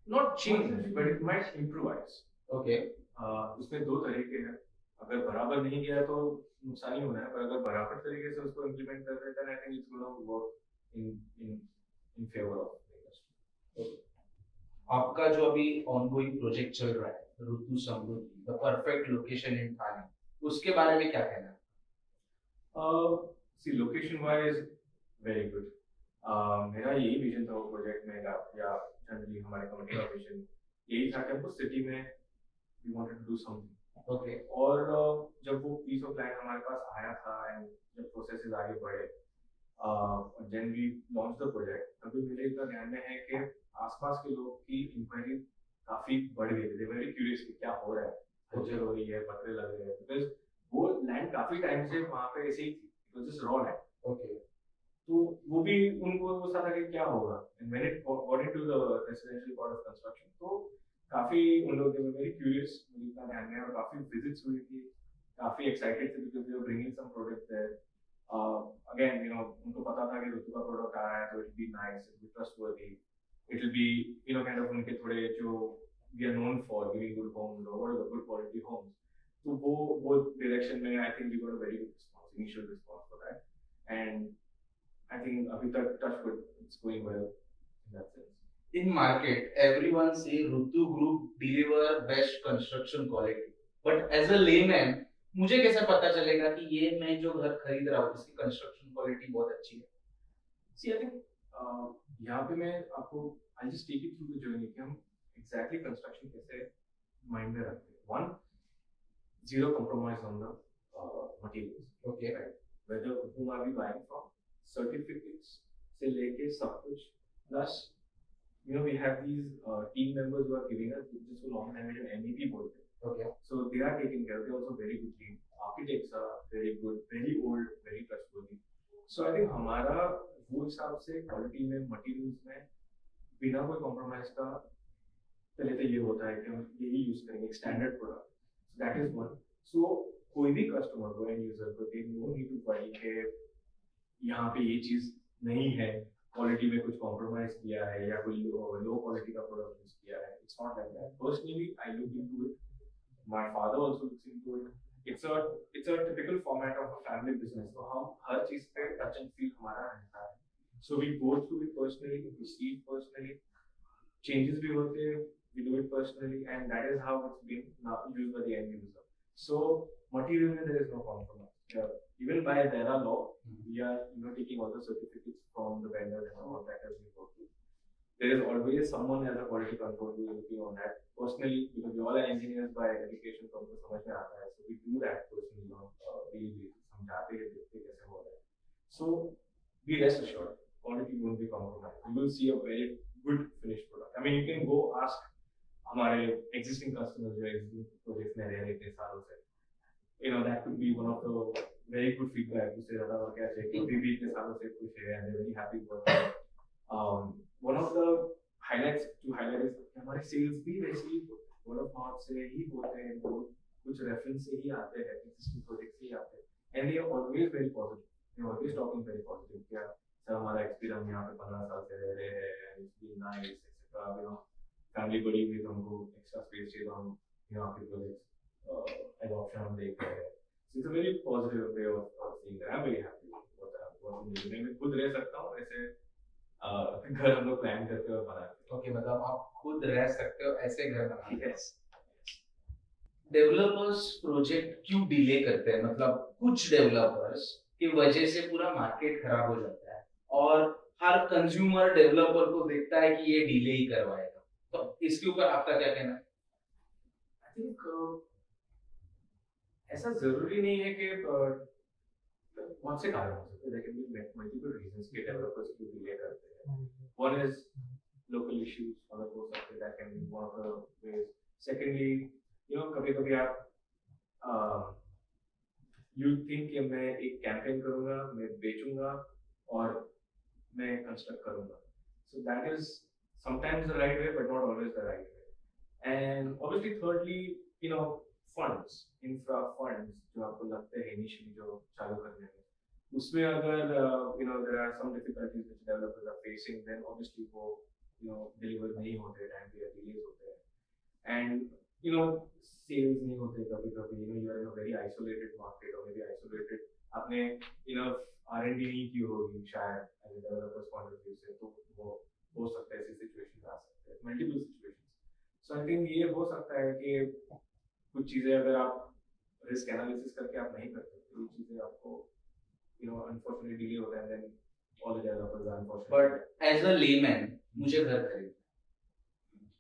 Not change, but it might improvise. Okay. उसमें दो तरीके हैं. अगर बराबर नहीं किया तो नुकसान ही होना है, पर अगर बराबर तरीके से उसको इम्प्लीमेंट कर देते हैं, I think it's going to work in favor of the industry. आपका जो अभी ऑनगोइंग प्रोजेक्ट चल रहा है ऋतु समृद्धि द परफेक्ट लोकेशन इन थाने, उसके बारे में क्या कहना है? See, location wise, very good. मेरा यही विजन था वो प्रोजेक्ट में या जनरली हमारे कमिटी का विजन यही था कि हमको सिटी में we wanted to do something. Okay. और जब वो पीस ऑफ लैंड हमारे पास आया था एंड जब प्रोसेसेस आगे बढ़े then we launch the project, तभी मेरे इतना ध्यान में है कि आसपास के लोग की इंक्वायरी काफी बढ़ गई थी. दे वर वेरी क्यूरियस कि क्या हो रहा है, हलचल हो रही है, पत्रे लग रहे हैं, बिकॉज वो लैंड काफी टाइम से वहाँ पे ऐसे ही थी. It was just raw land. Okay. तो वो भी उनको वो था कि क्या होगा and when it got into the residential part of construction, तो काफी उन लोग थे वेरी क्यूरियस. मुझे इतना ध्यान में और काफी विजिट्स हुई थी, काफी एक्साइटेड थे because we were bringing some product there. Again you know उनको पता था कि ऋतु का प्रोडक्ट आ रहा है तो it will be nice, it will be trustworthy, it will be you know kind of उनके थोड़े जो we are known for giving good homes और व्हाट गुड क्वालिटी होम्स. तो वो डायरेक्शन में I think we got a very good response, initial response for that. And I think अभी तक touch wood it's going well in that sense. In market, everyone say Rutu Group deliver best construction quality. But as a layman, मुझे कैसे पता चलेगा कि ये मैं जो घर खरीद रहा हूँ इसकी कंस्ट्रक्शन क्वालिटी बहुत अच्छी है? See, I think यहाँ पे मैं आपको I'll just take you through the journey कि हम exactly construction कैसे mind में रखते हैं. One, zero compromise on the materials. Okay. Right. Whether whom are we buying from, certificates से लेके सब कुछ, plus you know we have these team members who are giving us जिसको long language में MEP बोलते हैं. Okay. So they are taking care. They are also very good team. Architects are very good, very old, very trustworthy. So I think हमारा वो हिसाब से क्वालिटी में मटेरियल्स में बिना कोई कॉम्प्रोमाइज का पहले तो ये होता है कि हम यही यूज करेंगे standard product. That is one. So कोई भी कस्टमर को एंड यूजर को they no need to worry कि यहाँ पे ये चीज नहीं है, क्वालिटी में कुछ कॉम्प्रोमाइज किया है या कोई लो क्वालिटी का प्रोडक्ट यूज किया है. It's not like that. Personally I look into it. My father also looks into it. It's a typical format of a family business. So हम हर चीज पे touch and feel हमारा रहता है. So we go through it personally, we see it personally. Changes भी होते हैं, we do it personally, and that is how it's been now used by the end user. So material में there is no compromise. Even by DERA law, we are taking all the certificates from the vendors and contractors we work with. There is always someone as a quality control who is looking on that. Personally, because we all are engineers by education, तो हमको समझ में आता है. So we do that personally on daily basis. समझाते हैं, देखते कैसे हो रहा है. So be rest assured, quality won't be compromised. You will see a very good finished product. I mean, you can go ask हमारे existing customers जो existing projects में रह रहे थे सालों से. That could be one of the very good feedback. उससे ज़्यादा और क्या चाहिए? कोई भी इतने सालों से खुश है and they're very happy with it. One of the highlights to highlight is कि हमारे sales भी वैसे ही word of mouth से ही होते हैं, कुछ reference से ही आते हैं, existing projects से ही आते हैं, and they are always very positive. They are always talking very positive. क्या सर हमारा experience यहाँ पे 15 साल से रह रहे हैं, and it's been nice, etc. Family बड़ी हुई तो हमको extra space चाहिए तो हम आपके projects adoption हम देख रहे हैं. So it's a very positive way of seeing that. I'm very happy with what I'm doing. मैं खुद रह सकता हूँ ऐसे घर हम लोग प्लान करते हैं और बनाते हैं. ओके, मतलब आप खुद रह सकते हो ऐसे घर बनाते हैं. Yes. डेवलपर्स प्रोजेक्ट क्यों डिले करते हैं? मतलब कुछ डेवलपर्स की वजह से पूरा मार्केट खराब हो जाता है और हर कंज्यूमर डेवलपर को देखता है कि ये डिले ही करवाएगा. तो इसके ऊपर आपका क्या कहना है? I think ऐसा जरूरी नहीं है कि कौन से कारण हो सकते हैं. There can be multiple reasons कि डेवलपर्स क्यों डिले करते हैं. One is local issues, other हो सकते हैं, that can be one of the ways. Secondly, कभी-कभी आप यू थिंक कि मैं एक कैंपेन करूंगा, मैं बेचूंगा और मैं कंस्ट्रक्ट करूंगा. सो that is sometimes the right way but not always the right way. And obviously thirdly you know funds, infra funds जो आपको लगते हैं इनिशियली जो चालू करने में, उसमें अगर you know there are some difficulties which developers are facing, then obviously वो यू नो डिलीवर नहीं होते टाइम पे, डिलेज होते हैं. एंड यू नो सेल्स नहीं होते कभी कभी, you know you are in a very isolated market और मे बी आइसोलेटेड, आपने इनफ R&D नहीं की होगी शायद as a developer's point of view से, तो वो हो सकता है ऐसी सिचुएशन आ सकते हैं, multiple situations. So I think ये हो सकता है कि कुछ चीजें अगर आप रिस्क एनालिसिस करके आप नहीं करते तो ये चीजें आपको यू नो अनफॉर्चुनेटली डिले होता है, then all the developers are unfortunately. But as a layman मुझे घर खरीदना है,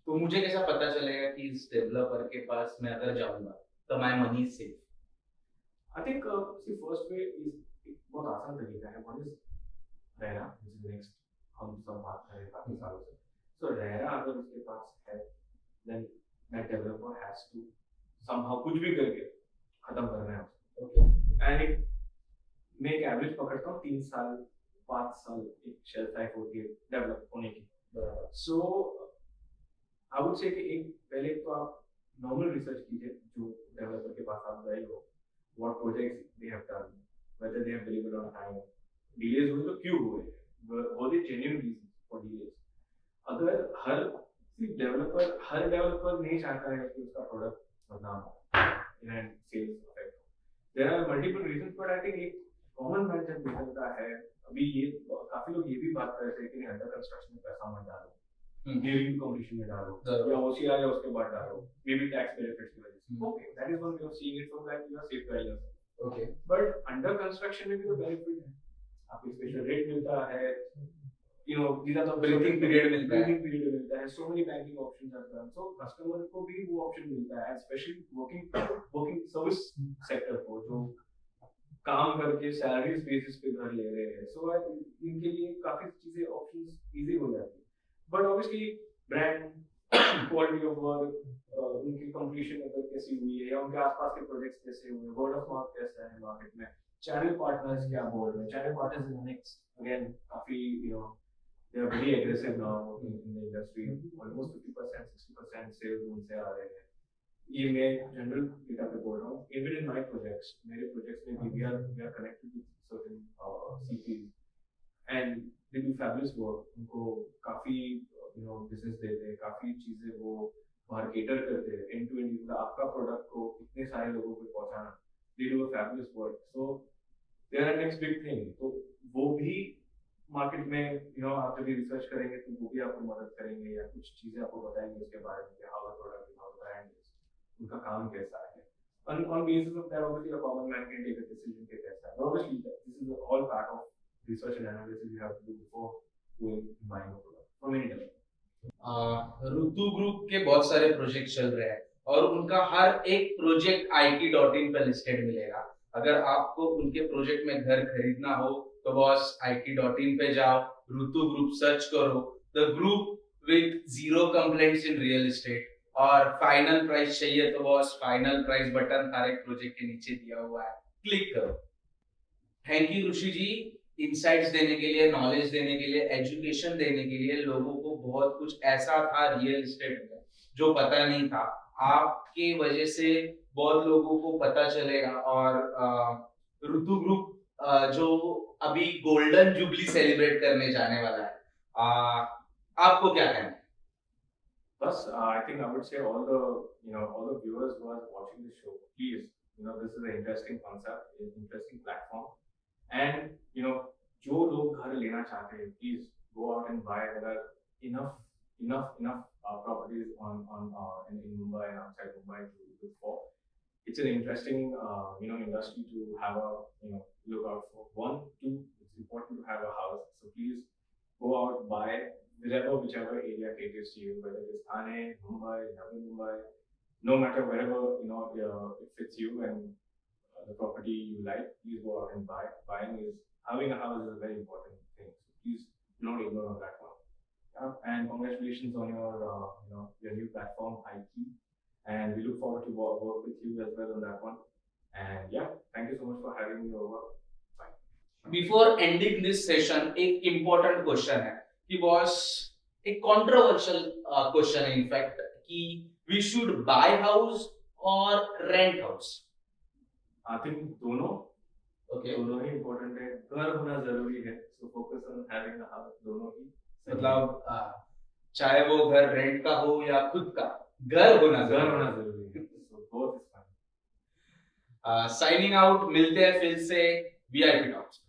तो मुझे कैसा पता चलेगा कि इस डेवलपर के पास मैं अगर जाऊंगा तो my money is safe? I think see first way is एक बहुत आसान तरीका है. वन इज रहना, which is next हम सब बात कर रहे हैं काफी सालों से. सो रहना अगर उसके पास है, then that developer has to somehow कुछ भी करके खत्म करना है उसको. ओके. एंड एक मैं एक एवरेज पकड़ता हूँ 3 साल 5 साल एक शेल्फ लाइफ होती है डेवलप होने की. सो आई वुड से कि एक पहले तो आप नॉर्मल रिसर्च कीजिए जो डेवलपर के पास आप गए हो, what projects they have done, whether they have delivered on time, delays हुए तो क्यों हुए, were they genuine reasons for delays. अगर हर डेवलपर नहीं चाहता है कि उसका प्रोडक्ट बदनाम हो in sales affect. There are multiple reasons, but I think एक कॉमन मैन जब निकलता है, अभी ये काफी लोग ये भी बात कर रहे थे कि अंडर कंस्ट्रक्शन में पैसा मत डालो, नियरिंग कंप्लीशन में डालो, या OCR या उसके बाद डालो, मे बी टैक्स बेनिफिट्स की वजह से. Okay, that is one way of seeing it, from that you are safeguarding yourself. Okay. But under construction में भी तो बेनिफिट है, आपको स्पेशल रेट मिलता है, you know these are the Breathing period मिलता है. breathing period मिलता है, so many banking options are there, so customer को भी वो ऑप्शन मिलता है, especially working सर्विस सेक्टर को जो काम करके सैलरीज बेसिस पे घर ले रहे हैं. सो इनके लिए काफी चीजें ऑप्शंस इजी हो जाती है. But obviously brand, quality of work, उनकी कंप्लीशन अगर कैसी हुई है या उनके आसपास के प्रोजेक्ट्स कैसे हुए, वर्ड ऑफ माउथ कैसा है मार्केट में, चैनल पार्टनर्स क्या बोल रहे हैं. Channel partners is next again काफी you know they are very aggressive now in the industry. Almost 50% 60% sales उनसे आ रहे हैं. ये मैं जनरल डेटा पे बोल रहा हूँ. Even in my projects, मेरे projects में भी we are connected with certain CPs and they do fabulous work. उनको काफी you know business देते हैं, काफी चीजें वो बाहर cater करते हैं. End to end मतलब आपका product को इतने सारे लोगों पे पहुंचाना, they do a fabulous work. So they are a next big thing. तो वो भी मार्केट में यू नो आप जब भी रिसर्च करेंगे तो वो भी आपको मदद करेंगे या कुछ चीजें आपको बताएंगे उसके बारे में कि how the product is, how the brand is, उनका काम कैसा है. on basis of that obviously a common man can take a decision कि कैसा है. Obviously this is all part of research and analysis you have to do before going buying a product from any developer. Ritu group के बहुत सारे प्रोजेक्ट चल रहे हैं और उनका हर एक प्रोजेक्ट it.in पे लिस्टेड मिलेगा. अगर आपको उनके प्रोजेक्ट में घर खरीदना हो तो बॉस it.in पे जाओ, ऋतु ग्रुप सर्च करो, the group with 0 complaints in real estate, और फाइनल प्राइस चाहिए तो बॉस फाइनल प्राइस बटन हर एक प्रोजेक्ट के नीचे दिया हुआ है, क्लिक करो. Thank you Rishi ji, insights देने के लिए, नॉलेज देने के लिए, एजुकेशन देने के लिए. लोगों को बहुत कुछ ऐसा था रियल एस्टेट में जो पता नहीं था, आपके वजह से बहुत लोगों को पता चलेगा. और ऋतु ग्रुप जो अभी गोल्डन जुबली सेलिब्रेट करने जाने वाला है, आपको क्या कहना है? Plus, I think I would say all the viewers who are watching the show, please, this is an interesting concept, an interesting platform, and जो लोग घर लेना चाहते हैं, please go out and buy. There are enough properties in Mumbai and outside Mumbai to look for. It's an interesting industry to have a look out for. 1, 2, it's important to have a house, so please go out, buy. Whichever area caters to you, whether it is Thane, Mumbai, Navi Mumbai, no matter wherever it fits you and the property you like, please go out and buy. Having a house is a very important thing, so please do not ignore on that one. And congratulations on your new platform, iKey, and we look forward to work with you as well on that one. And yeah, thank you so much for having me over. Bye. Before ending this session एक इम्पोर्टेंट क्वेश्चन है कि बॉस एक कंट्रोवर्शियल क्वेश्चन है इनफैक्ट कि वी शुड बाय हाउस और रेंट हाउस. I think दोनों ओके दोनों ही इम्पोर्टेंट है. घर होना जरूरी है. So focus on having a house. दोनों ही मतलब चाहे वो घर रेंट का हो या खुद का, घर होना घर जरूरी होना जरूरी है. So both is fine. है. साइनिंग आउट, मिलते हैं फिर से वीआईपी टॉक्स.